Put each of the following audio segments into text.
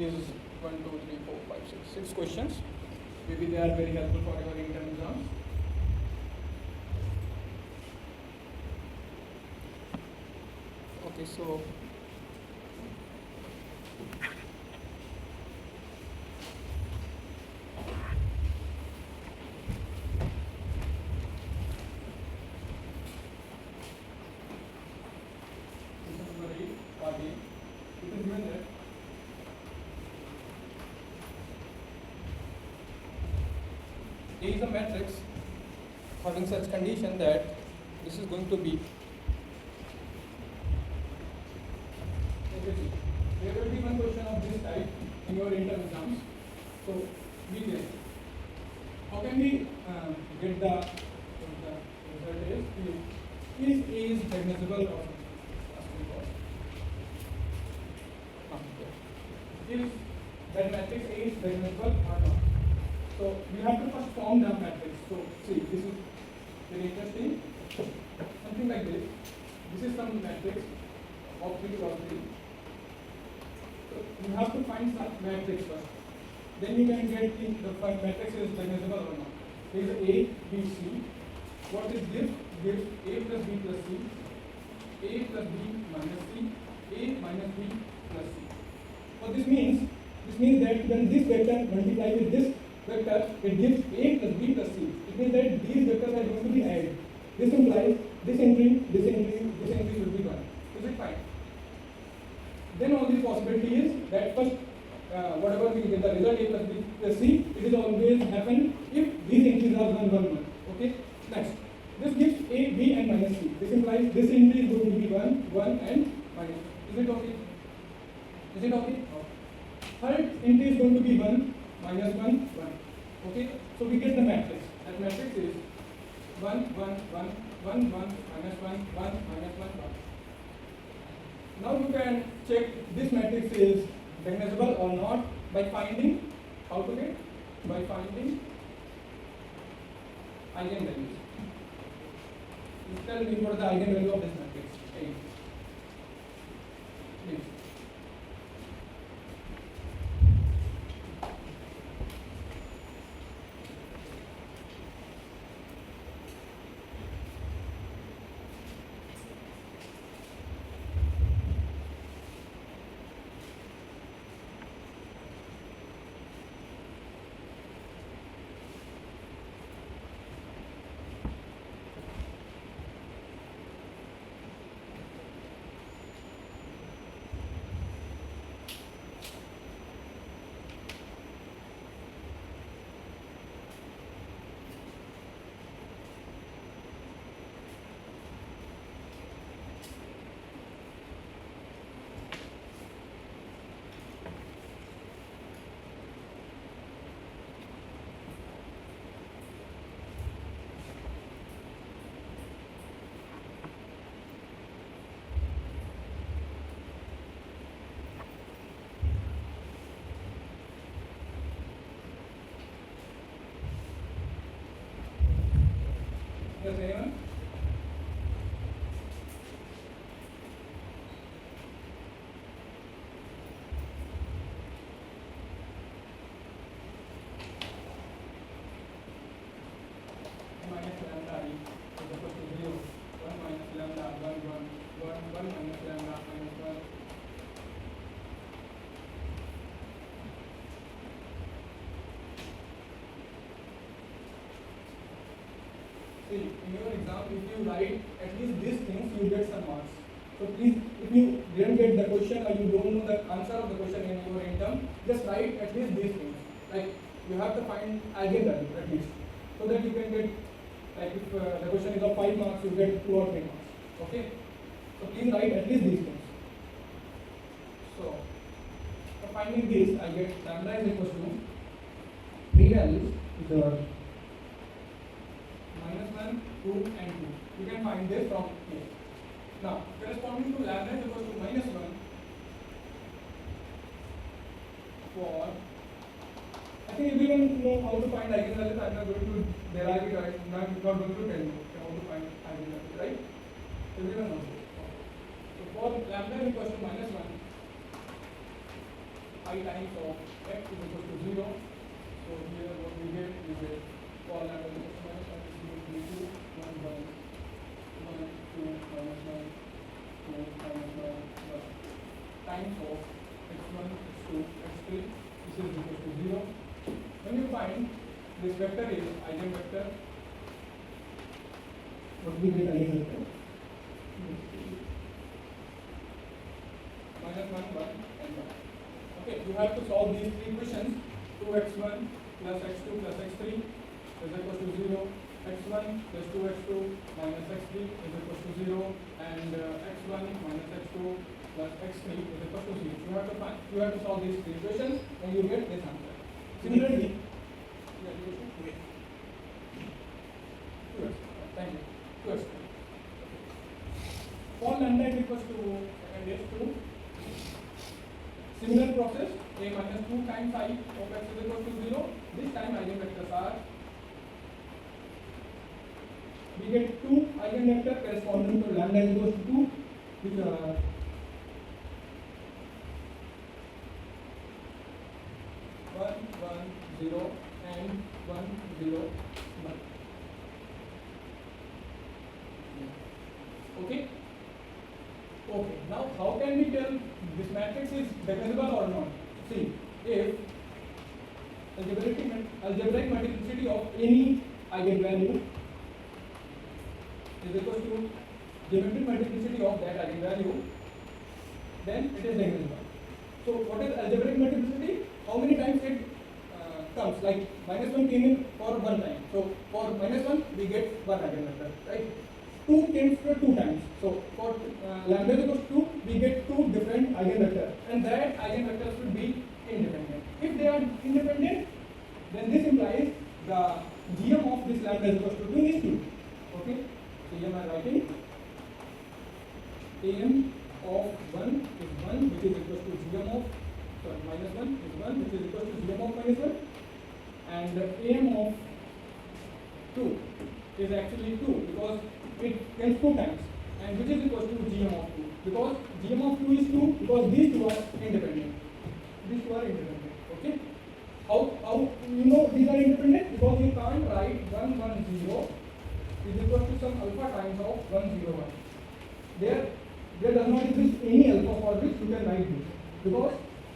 is 1, 2, 3, 4, 5, 6 questions. Maybe they are very helpful for your intern exams. Okay, so A is a matrix having such condition that this is going to be. There will be one question of this type in your intern exams. So be there. How can we get the result is A is diagnosable or is that matrix A is diagnosable or not? So you have to first form the matrix. So see, this is very interesting. Something like this. This is some matrix of 3 cross 3. So you have to find some matrix first. Then you can get the matrix is diagnosable or not. There is A, B, C. What is this? Gives A plus B plus C, A plus B minus C, A minus B plus C. What this means? This means that when this vector multiply with this vector, it gives A plus B plus C. It means that these vectors are going to be added. This implies this entry will be 1. Is it fine? Then only possibility is that first, whatever we get the result A plus B plus C, it is always happen if these entries are 1, 1, 1. Okay? Next, this gives A, B and minus C. This implies this entry is going to be 1, 1 and minus. Is it okay? Is it okay? Third entry is going to be 1, minus 1, 1. Okay? So we get the matrix. That matrix is 1, 1, 1, 1, 1, minus 1, 1, minus 1, 1. Now you can check this matrix is diagnosable or not by finding, how to get? By finding eigenvalues. Please tell me what is the eigenvalue of this matrix. 8. Please. Yes, anyone? Minus lambda I is equal to 0. 1 minus lambda 1, 1, 1 minus lambda minus 1. See, in your exam, if you write at least these things, you get some marks. So please, if you didn't get the question or you don't know the answer of the question in your intern, just write at least these things. Like you have to find eigenvalue at least, so that you can get, like if the question is of 5 marks, you get 2 or 3 marks. Okay? So please write at least these things. So for finding this, I get lambda is equal to 3 values, which are minus 1, 2 and 2. You can find this from here. Now, corresponding to lambda is equal to minus 1 for, I think everyone know how to find eigenvalues. I am not going to derive it, I am not going to tell you how to find eigenvalues, right? Everyone knows it. So for lambda is equal to minus 1, I times of x is equal to 0. So here what we get is a for lambda is equal to minus 1 is equal to 2, 1 by 1, 2 minus 1, 2 minus 1 plus times of x1, x2, x3. This is equal to 0. When you find this vector is eigenvector, what we get eigenvector? Minus 1, 1 and 1. Okay, you have to solve these three equations. 2x1 plus x2 plus x3 is equal to 0. x1 plus 2x2 minus x3 is equal to 0. And x1 minus x2 plus x3 is equal to 0. You have to solve these three equations and you get this answer. Similarly, thank you. 2x. For lambda is equal to second is 2. Similar process, a minus 2 times I of x is equal to 0. This time eigenvectors are, we get 2 eigenvectors corresponding to lambda is equal to 2, which are 1, 1, 0 and 1, 0, 1. Okay? Okay, now how can we tell this matrix is divisible or not? See, if algebraic multiplicity of any eigenvalue is equal to geometric multiplicity of that eigenvalue, then it is divisible. So what is algebraic multiplicity? How many times it comes? Like minus 1 came in for one time. So for minus 1 we get one eigenvector, right? 2 came for 2 times. So for lambda is equal to 2, we get 2 different eigenvectors, and that eigenvectors should be independent. If they are independent, then this implies the GM of this lambda is equal to 2 is 2. Okay? So here I am writing AM of 1 is 1, which is equal to GM of minus 1 is 1, which is equal to GM of minus 1, and AM of 2 is actually 2 because it comes 2 times, and which is equal to GM of 2 because GM of 2 is 2 because these two are independent. These two are independent. Okay? How you know these are independent? Because you can't write 1, 1, 0 is equal to some alpha times of 1, 0, 1. There does not exist any alpha for which you can write this, because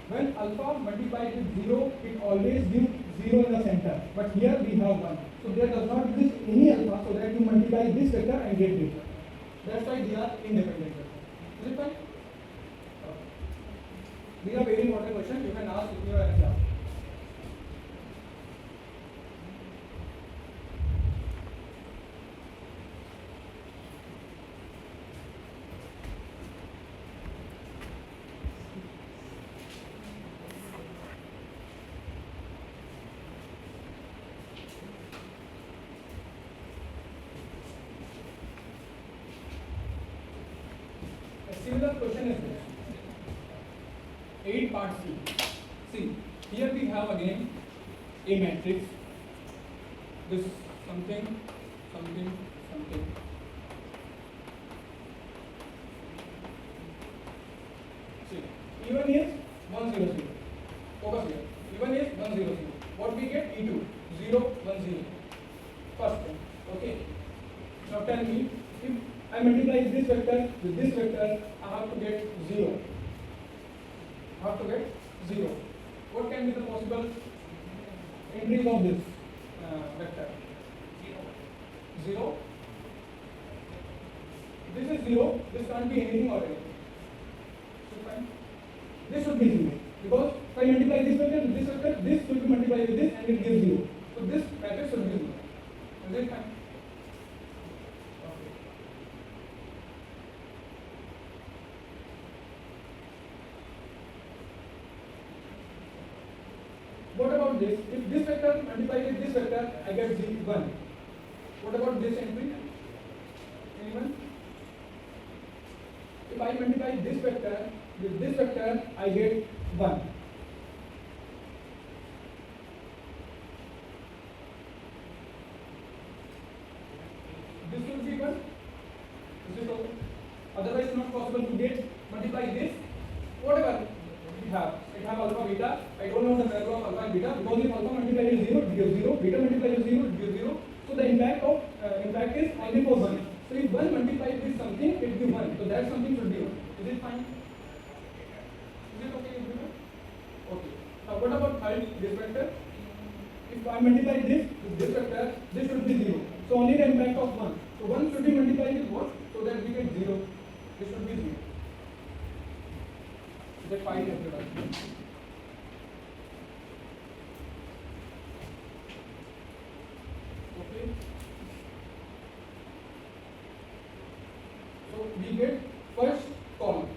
when alpha multiplies with 0, it always gives 0 in the center. But here we have 1. So there does not exist any alpha so that you multiply this vector and get this vector. That's why they are independent vectors. Is it fine? Okay. These are very important questions you can ask in your exam. Similar question is this. 8 part C. See, here we have again a matrix. This something, something, something. See, E1 is 1, 0, 0. Focus here. E1 is 1, 0, 0. What we get? E2, 0, 1, 0. First thing. Okay. Now tell me, if I multiply this vector with this vector, I have to get 0. I have to get 0. What can be the possible entries of this vector? 0. This is 0. This can't be anything or anything. So fine. This should be 0. Because if I multiply this vector with this vector, this should be multiplied with this and it gives 0. So this matrix should be 0. Is it fine? What about this? If this vector multiplies with this vector, I get 1. What about this entry? Anyone? If I multiply this vector with this vector, I get 1. This will be 1. This is okay. Otherwise, it's not possible to get multiply this. Whatever it have alpha, beta. don't know the value of alpha and beta, because if alpha multiplied with 0, it gives 0, beta multiplied with 0, it gives 0. So the impact is only for 1. So if 1 multiplied with something, it gives 1. So that something should be 1. Is it fine? Is it okay with you? Okay. Now what about this vector? If I multiply this with this vector, this should be 0. So only the impact of 1. So 1 should be multiplied with what? So that we get 0. This should be 0. Is that fine, everybody? Okay. So we get first column.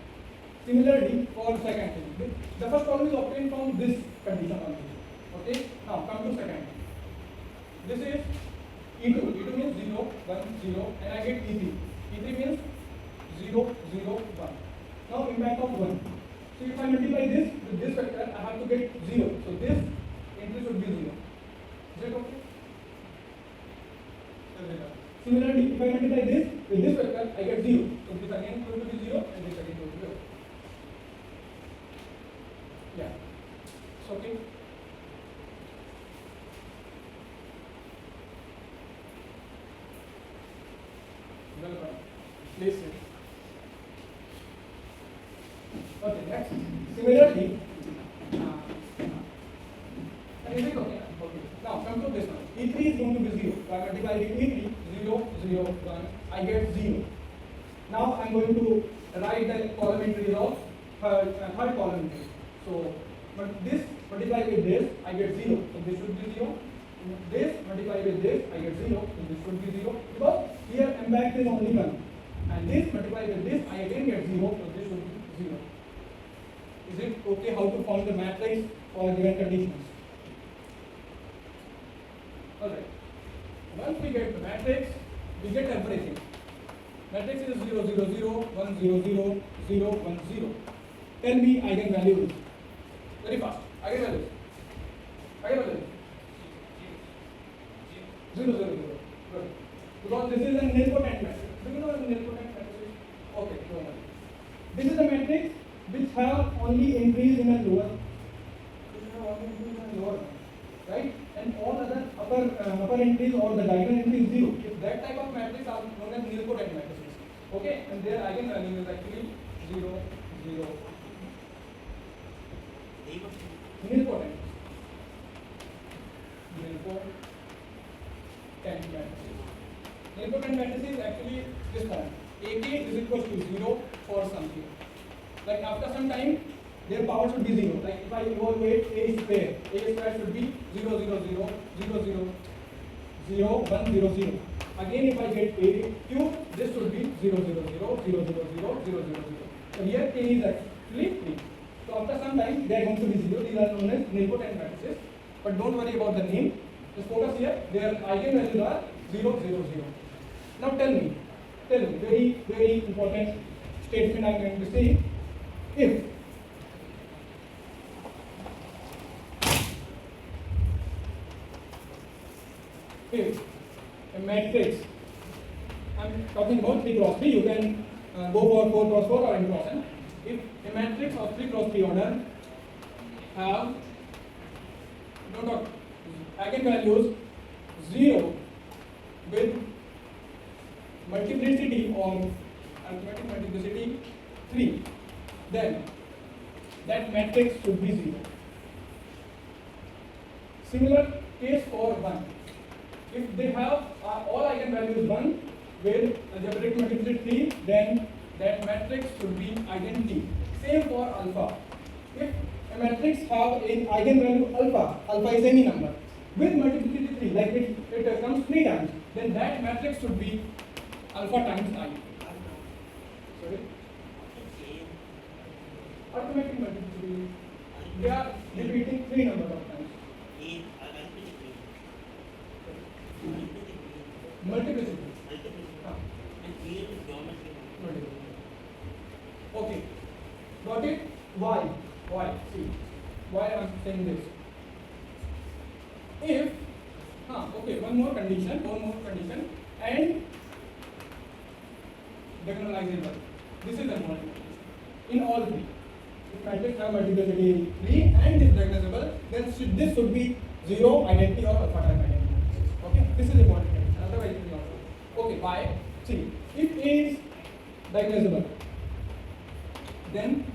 Similarly, for second thing, the first column is obtained from this condition only. Okay. Now come to second. This is E2. E2 means 0, 1, 0, and I get E3. E3 means 0, 0, 1. Now impact of 1. So if I multiply this with this vector, I have to get 0. So this entry should be 0. Is that okay? Similarly, if I multiply this with this vector, I get 0. So this again is going to be 0 and this again is going to be 0. Yeah. It's okay. Please sit. Okay, next. Similarly, is it okay? Okay. Now come to this one. E3 is going to be 0. So I multiply with E3, 0, 0, 1. I get 0. Now I am going to write the column entries of third column entry. So, but this multiply with this, I get 0. So this should be 0. This multiply with this, I get 0. So this should be 0. Because here impact is only 1. And this multiply with this, I again get 0. So this should be 0. Is it okay how to form the matrix for given conditions? Alright. Once we get the matrix, we get everything. Matrix is 0, 0, 0, 1, 0, 0, 0, 1, 0. Tell me eigenvalues. Very fast. Eigenvalues. Eigenvalues. 0, 0, 0. Good. Because this is a nilpotent matrix. Do you know what a nilpotent matrix is? Okay, no worry. This is a matrix which have only entries in a lower. Right? And all other upper entries or the diagonal entry is 0. If that type of matrix are known as nilpotent matrices. Okay? And their eigenvalue is actually 0, 0. Nilpotent. Nilpotent matrices. Nilpotent matrices is actually this form. AK is equal to 0 for something. Like after some time, their power should be 0. Like if I evaluate A square should be 0, 0, 0, 0, 0, 0, 1, 0, 0. Again, if I get A cube, this should be 0, 0, 0, 0, 0, 0, 0, 0, 0. So here A is actually 3. So after some time, they are going to be 0. These are known as nilpotent matrices. But don't worry about the name. Just focus here. Their eigenvalues are 0, 0, 0. Now tell me, very, very important statement I am going to say. If a matrix, I am talking about 3 cross 3, you can go for 4 cross 4 or n cross n. If a matrix of 3 cross 3 order have eigenvalues 0 with multiplicity or arithmetic multiplicity 3, then that matrix should be 0. Similar case for 1. If they have all eigenvalues 1 with algebraic multiplicity 3, then that matrix should be identity. Same for alpha. If a matrix have an eigenvalue alpha is any number, with multiplicity 3, like it comes 3 times, then that matrix should be alpha times I. Sorry? Arithmetic multiplicity. They are repeating 3 numbers of times. Multiplicity. Okay. Got it? Why? See. Why I am saying this? If okay, one more condition, and diagonalizable. This is the one. In all three. If matrix have multiplicity 3 and is diagnosable, then this should be 0 identity or alpha type identity. Okay, this is important condition. Otherwise, it will not work. Okay, why? See, if A is diagnosable, then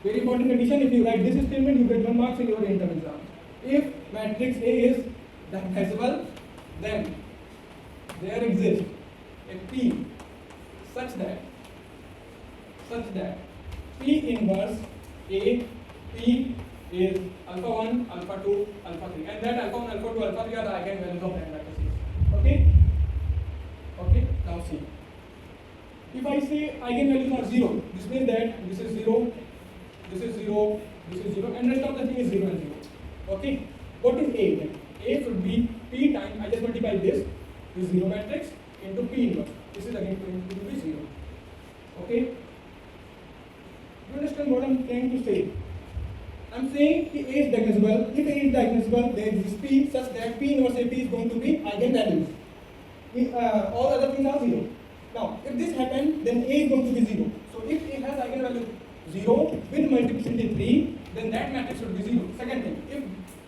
very important condition. If you write this statement, you get 1 marks in your internal exam. If matrix A is diagnosable, then there exists a P such that P inverse A P is alpha 1, alpha 2, alpha 3, and that alpha 1, alpha 2, alpha 3 are the eigenvalues of that matrices. Okay? Okay, now see. If I say eigenvalues are 0, this means that this is 0, this is 0, this is 0, and rest of the thing is 0 and 0. Okay? What is A then? A should be P times, I just multiply this 0 matrix into P inverse. This is again going to be 0. Okay? You understand what I am trying to say? I am saying A is diagnosable. If A is diagnosable, there is P such that P inverse AP is going to be eigenvalues. If all other things are 0. Now, if this happens, then A is going to be 0. So, if A has eigenvalue 0 with multiplicity 3, then that matrix should be 0. Second thing,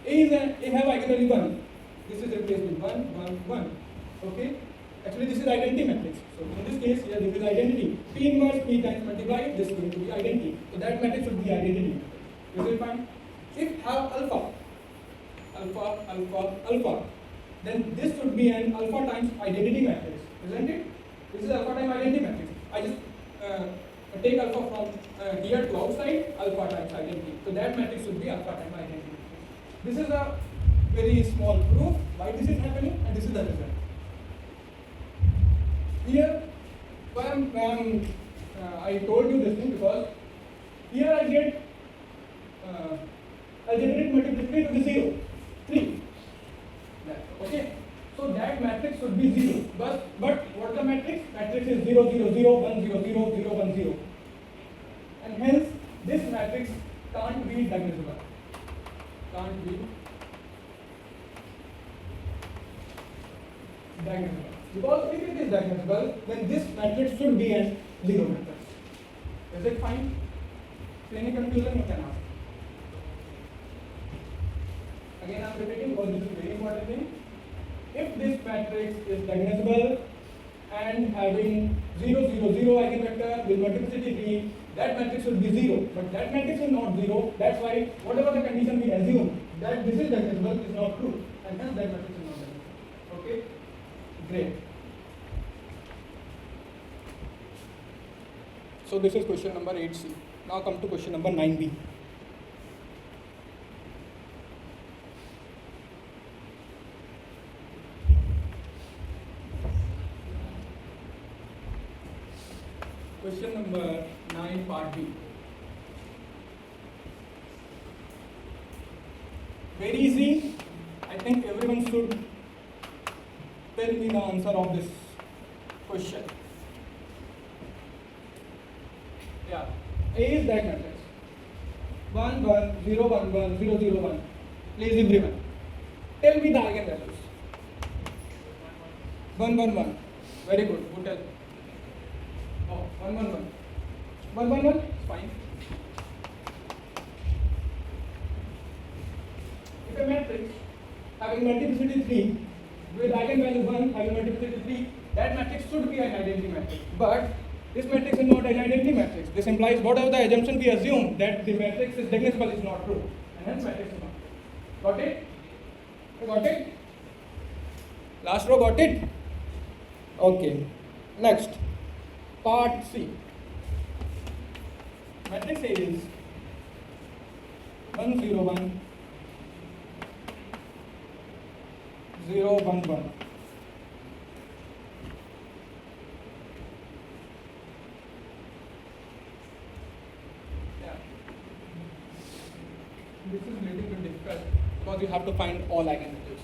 if A have eigenvalue 1, this is replaced with 1, 1, 1. Okay? Actually, this is identity matrix. So, in this case, here this is identity. P inverse P times multiply, this is going to be identity. So, that matrix should be identity. Is it fine? If have alpha, then this should be an alpha times identity matrix, isn't it? This is alpha times identity matrix. I just take alpha from here to outside, alpha times identity. So that matrix should be alpha times identity. This is a very small proof why this is happening, and this is the result. Here, I told you this thing because here I get algebraic multiplicity to the 0, 3. Okay, so that matrix should be 0. But what the matrix? Matrix is 0, 0, 0, 1, 0, 0, 0, 1, 0. And hence, this matrix can't be diagnosable. Can't be diagnosable. Because if it is diagnosable, then this matrix should be a 0 matrix. Is it fine? Any confusion you can ask. Again, I am repeating because this is very important thing. If this matrix is diagnosable and having 0, 0, 0 eigenvector with multiplicity 3, that matrix should be 0. But that matrix is not 0. That's why whatever the condition we assume that this is diagnosable is not true, and hence that matrix is not diagnosable. Okay? Great. So this is question number 8C. Now come to question number 9B. Question number 9, part B. Very easy. I think everyone should tell me the answer of this question. Yeah. A is that matrix. 1, 1, 0, 1, 1, 0, 0, 1. Please everyone. Tell me the eigenvalues. 1, 1, 1. Very good. Who tell? Oh, 1, 1, 1. 1, 1, 1. Fine. If a matrix having multiplicity 3 with eigenvalue 1 having multiplicity 3, that matrix should be an identity matrix. But this matrix is not an identity matrix. This implies whatever the assumption we assume that the matrix is diagnosable is not true, and hence matrix is not true. Got it? Got it? Last row got it? Okay. Next, part C. Matrix A is 1, 0, 1, 0, 1, 1. This is a little bit difficult because you have to find all eigenvalues.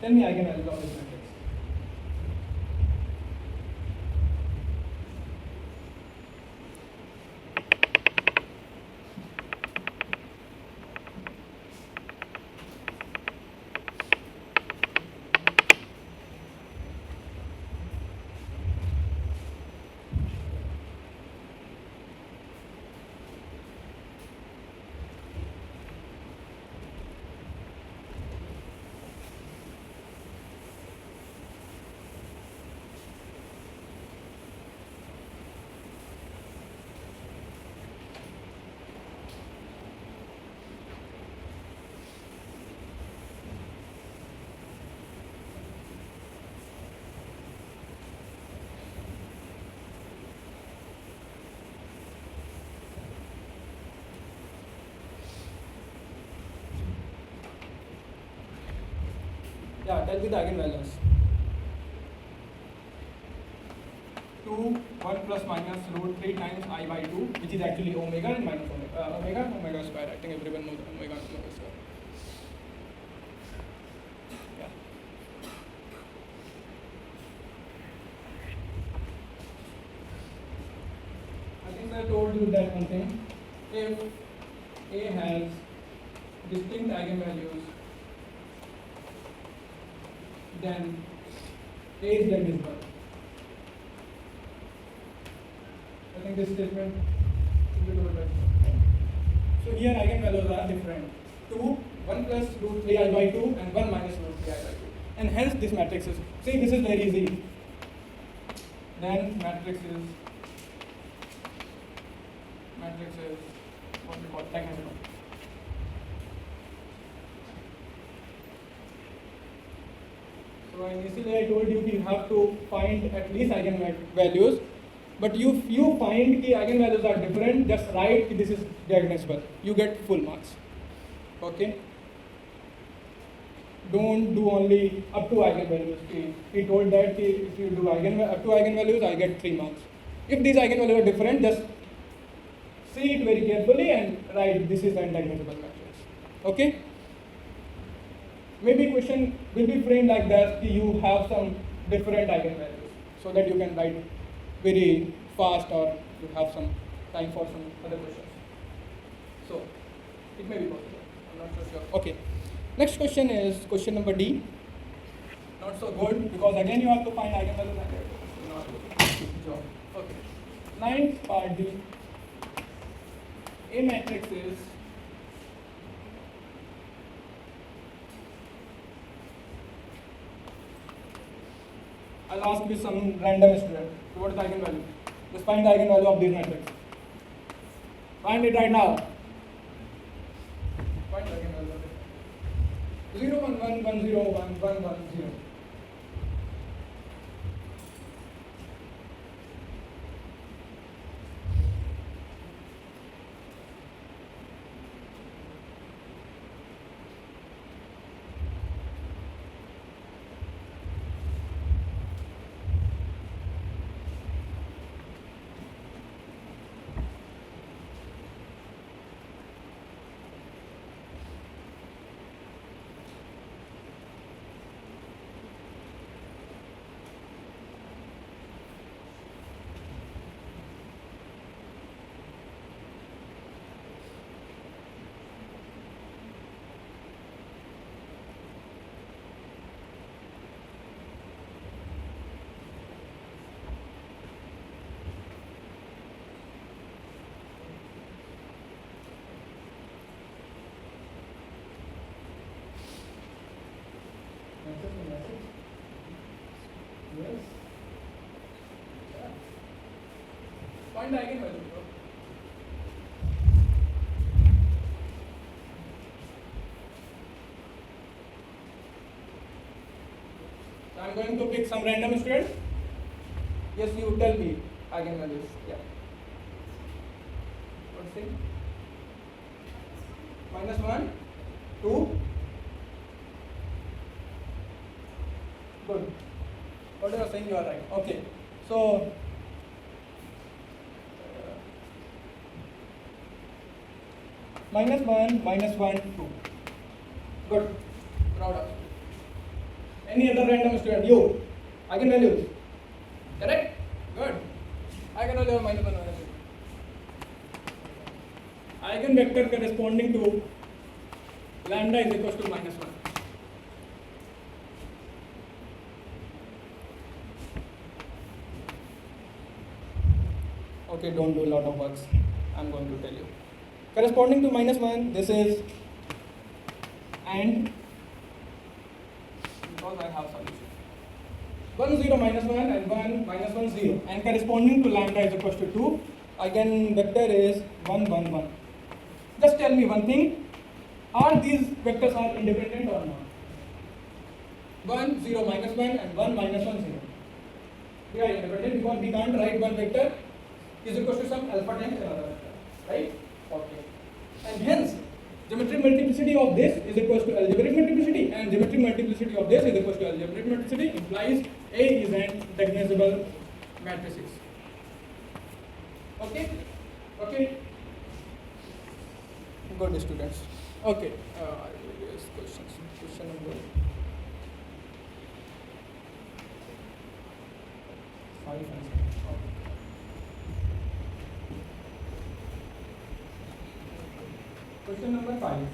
Tell me eigenvalues of this matrix. Yeah, tell me the eigenvalues. 2, 1 plus minus root 3 times I by 2, which is actually omega and minus omega square. I think everyone knows omega square. Yeah. I think I told you that one thing. If A has distinct eigenvalues, then A is divisible. I think this statement will be told right. So here eigenvalues are different. 2, 1 plus root 3i by 2 and 1 minus root 3i by 2. And hence this matrix is, see, this is very easy. Then matrix is what we call technical. So initially I told you have to find at least eigenvalues, but if you find the eigenvalues are different, just write this is diagnosable. You get full marks. Okay. Don't do only up to eigenvalues. He told that if you do up to eigenvalues, I get 3 marks. If these eigenvalues are different, just see it very carefully and write this is an diagnosable matrix. Okay. Maybe question will be framed like that. You have some different eigenvalues, so that you can write very fast, or you have some time for some other questions. So it may be possible. I'm not so sure. Okay. Next question is question number D. Not so good, because again you have to find eigenvalues. Not good job. Okay. Ninth part D. A matrix is I'll ask you some random student. So what is the eigenvalue? Just find the eigenvalue of this matrix. Find it right now. Find the eigenvalue of it. 0, 1, 1, 1, 0, 1, 1, 1, 0. Yes. Yeah. Find the eigenvalue. So I'm going to pick some random student. Yes, you tell me eigenvalues. Yeah. What's it? -1, 2. Good. What you are saying, you are right. Okay. So -1, 2. Good. Proud of you. Any other random student? You. Eigenvalues. Correct? Good. Eigenvalue of -1, -2. Eigenvector corresponding to lambda is equals to -1. Okay, don't do a lot of works. I'm going to tell you. Corresponding to -1, this is and because I have solution. 1, 0, -1 and 1, -1, 0. And corresponding to lambda is equals to 2. Eigenvector is 1, 1, 1. Just tell me one thing. Are these vectors are independent or not? 1, 0, -1 and 1, -1, 0. They are independent because we can't write one vector is equal to some alpha times another vector, right? Okay. And hence, geometric multiplicity of this is equal to algebraic multiplicity. multiplicity, and geometric multiplicity of this is equal to L. Geometric multiplicity implies A is an diagonalizable matrices. Okay? Okay? Good students. Okay. Yes, questions. Question number 5. Question number 5.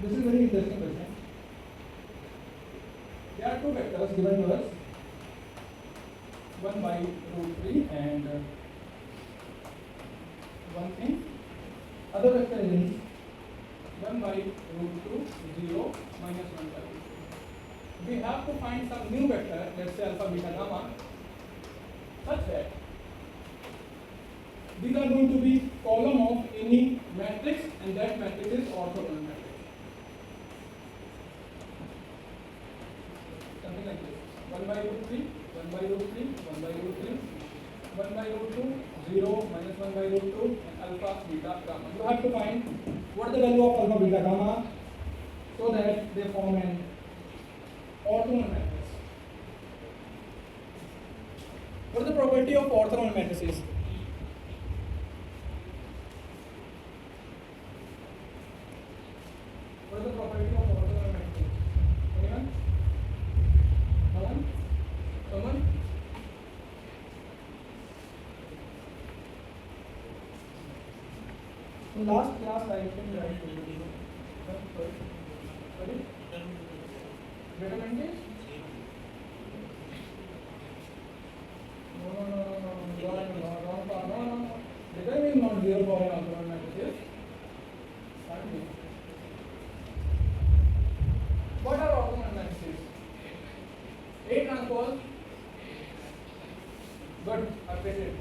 This is very interesting question. There are two vectors given to us, 1 by root 3 and one thing. Other vector is 1 by root 2, 0, minus 1 by root 2. We have to find some new vector, let's say alpha, beta, gamma, such that these are going to be column of any matrix, and that matrix is orthogonal matrix. Something like this. 1 by root 3, 1 by root 3, 1 by root 3, 1 by root 2, 0, minus 1 by root 2, and alpha, beta, gamma. You have to find what is the value of alpha, beta, gamma, so that they form an orthogonal matrix. What is the property of orthogonal matrices? What is the property of orthogonal matrices? Anyone? No one? Someone? In last class I think I told you. Sorry? Determinant? No. Determinant is not zero for an orthogonal matrix. What are orthogonal matrices? A transpose. Good, appreciate.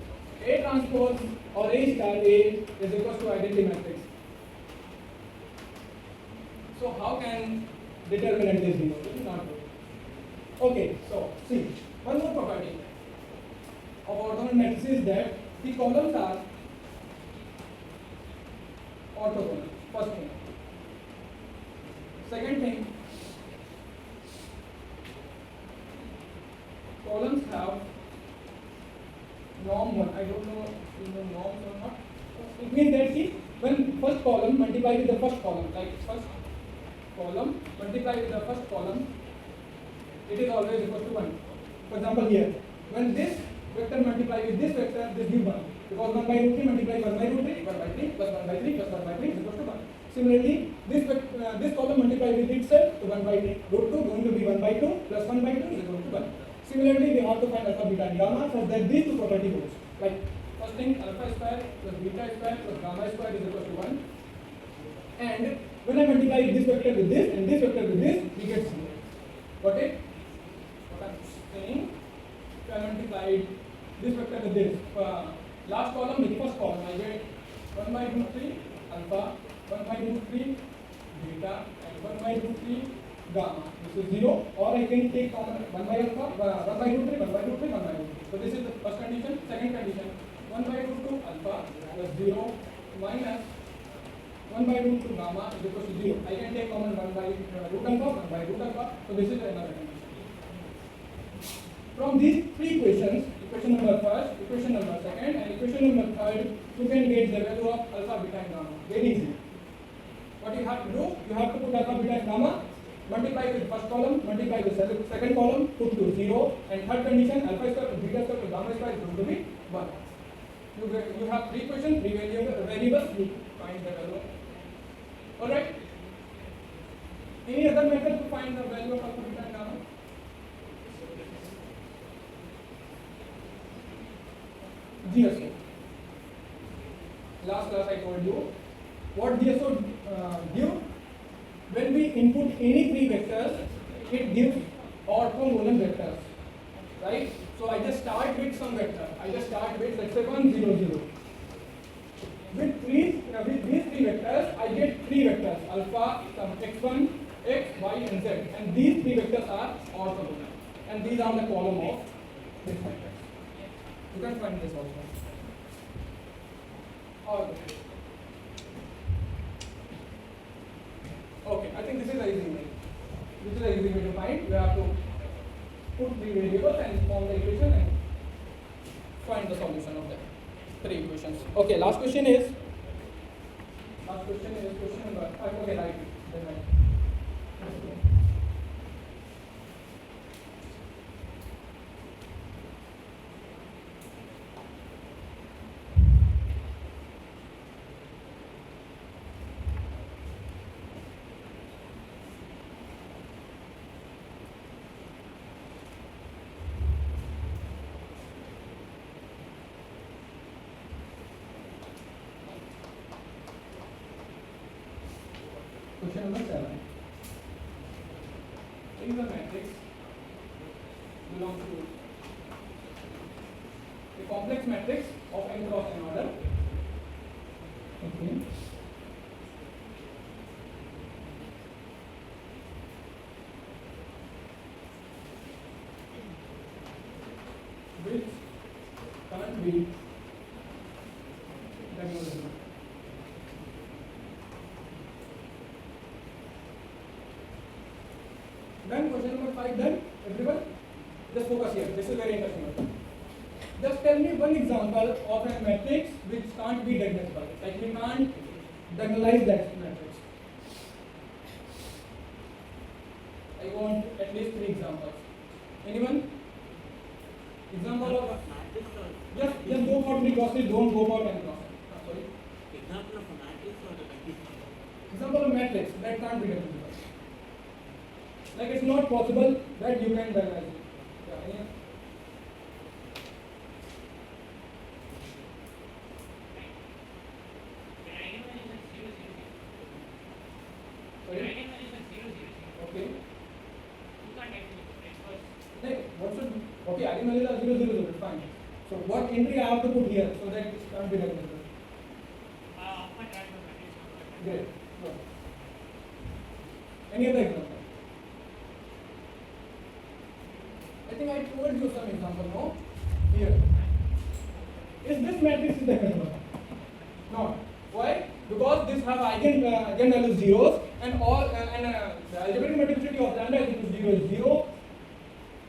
A transpose or A star A is equal to identity matrix. So how can determinant is zero? This is not good. Okay, so see, one more property of orthogonal matrices is that the columns are orthogonal. First thing. Second thing, columns have norm 1. I don't know if you know norms or not. It means that see, when first column multiply with the first column, like first column multiply with the first column, it is always equal to 1. For example, here, when this vector multiply with this vector, this gives 1. Because 1 by root 3 multiply 1 by root 3, 1 by 3 plus 1 by 3 plus 1 by 3 is equal to 1. Similarly, this column multiply with itself, so 1 by root 2 going to be 1 by 2 plus 1 by 2 is equal to 1. Similarly, we have to find alpha, beta, and gamma, so that these two property holds. Like first thing, alpha square plus beta square plus gamma square is equal to 1. And when I multiply this vector with this and this vector with this, we get 0. Got it? What I'm saying, if I multiplied this vector with this, last column with first column, I get 1 by root 3 alpha, 1 by root 3 beta, and 1 by root 3 gamma. This is 0, or I can take common 1 by alpha, 1 by root 3, 1 by root 3, 1 by root 3. So this is the first condition. Second condition, 1 by root 2 alpha plus 0 minus 1 by root 2 gamma is equal to 0. I can take common 1 by root alpha, 1 by root alpha. So this is another condition. From these three equations, equation number first, equation number second, and equation number third, you can get the value of alpha, beta, and gamma. Very easy. What you have to do, you have to put alpha, beta, and gamma, multiply with first column, multiply with second column, put to 0, and third condition, alpha square plus beta square plus gamma square is going to be 1. You have three equations, three variables, you find the value. Alright? Any other method to find the value of alpha, beta, and gamma? GSO. Last class I told you what GSO give. When we input any three vectors, it gives orthogonal vectors, right? So I just start with some vector. I just start with, let's say, 1, 0, 0. With these three vectors, I get three vectors: alpha, some x1, x, y, and z. And these three vectors are orthogonal, and these are the column of this matrix. You can find this also. Okay, I think this is easy. which is the easy way to find. You have to put three variables and form the equation and find the solution of the three equations. Okay, last question is question number 5. Okay, right. Then right. Question number 7. In the matrix belongs to a complex matrix of n cross n order. Okay. Which can't be diagonal. Done. Question number 5 done. Everyone, just focus here. This is very interesting. Just tell me one example of a matrix which can't be diagonal. Like we can't diagonalize that matrix. I want at least 3 examples. Anyone? Example of just go for 3 crosses. Don't go for 10 crosses. Sorry. Example of a matrix or the matrix? Example of matrix that can't be diagonal. Like it's not possible that you can diagonalize it. Yeah, okay. Okay, eigenvalue is 0, 0, 0. Fine. So what entry I have to put here so that it can't be diagonal? Great. Go. Any other example? I think I told you some example, no? Here. Is this matrix is diagonal? No. Why? Because this have eigenvalue zeros and all the algebraic multiplicity of lambda is equal to 0 is 0.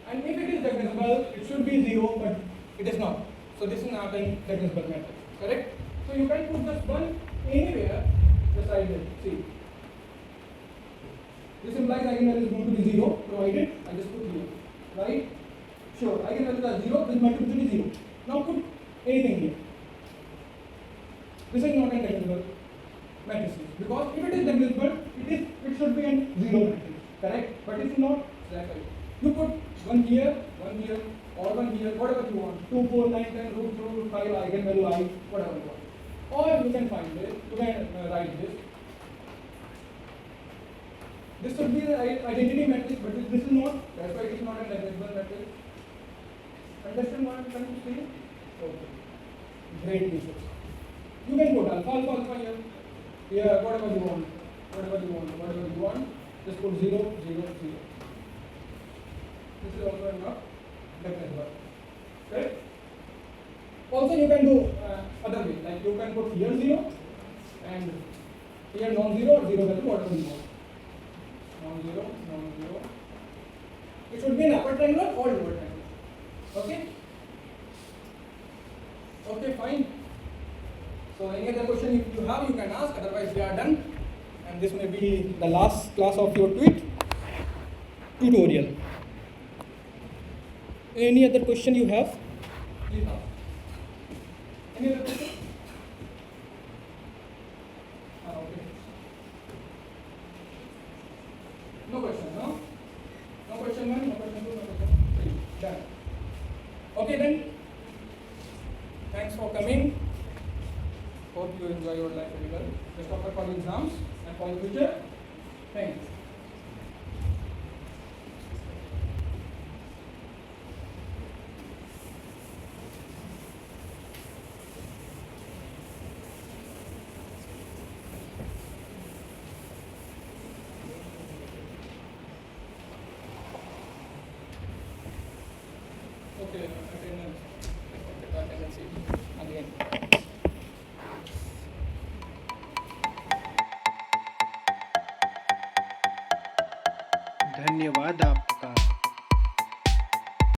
And if it is diagonal, it should be 0, but it is not. So this is not a diagonal matrix. Correct? So you can put this one anywhere beside it. See. This implies eigenvalue is going to be 0, provided I just put 0. Right? Sure, eigenvalues are 0, this multiplicity is 0. Now put anything here. This is not a diagonal matrix. Because if it is diagonal, it should be a 0 matrix. Correct? But it's not. You put one here, or one here, whatever you want. 2, 4, 9, 10, root 5, eigenvalue I, whatever you want. Or you can find this, you can write this. This should be the identity matrix, but this is not. That's why it is not a diagonal matrix. Understand what I'm trying to say? Okay. Great pieces. You can put alpha here. Here, whatever you want. Just put 0, 0, 0. This is also not diagonal. Right? Also, you can do other way. Like you can put here 0 and here non-zero or 0 value, whatever you want. Non-zero. It should be an upper triangular or lower triangular. Okay? Okay, fine. So any other question if you have, you can ask. Otherwise, we are done. And this may be the last class of your tutorial. Any other question you have? Please ask. Any other question? Okay. No question, no? No question 1, no question 2, no question 3. Done. Okay then. Thanks for coming. Hope you enjoy your life very well. Best of luck for the exams and for the future. Thanks. Okay, attendance again. धन्यवाद आपका।